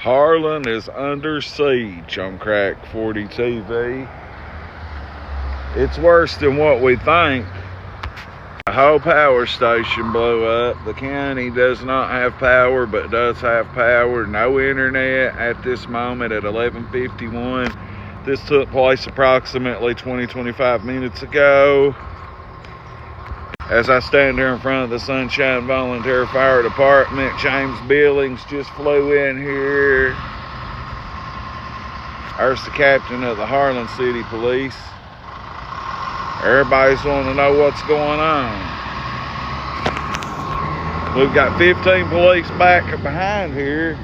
Harlan is under siege on Crack 40 TV. It's worse than what we think. The whole power station blew up. The county does not have power, but does have power. No internet at this moment at 11:51. This took place approximately 20-25 minutes ago. As I stand here in front of the Sunshine Volunteer Fire Department, James Billings just flew in here. There's the captain of the Harlan City Police. Everybody's wanting to know what's going on. We've got 15 police back behind here.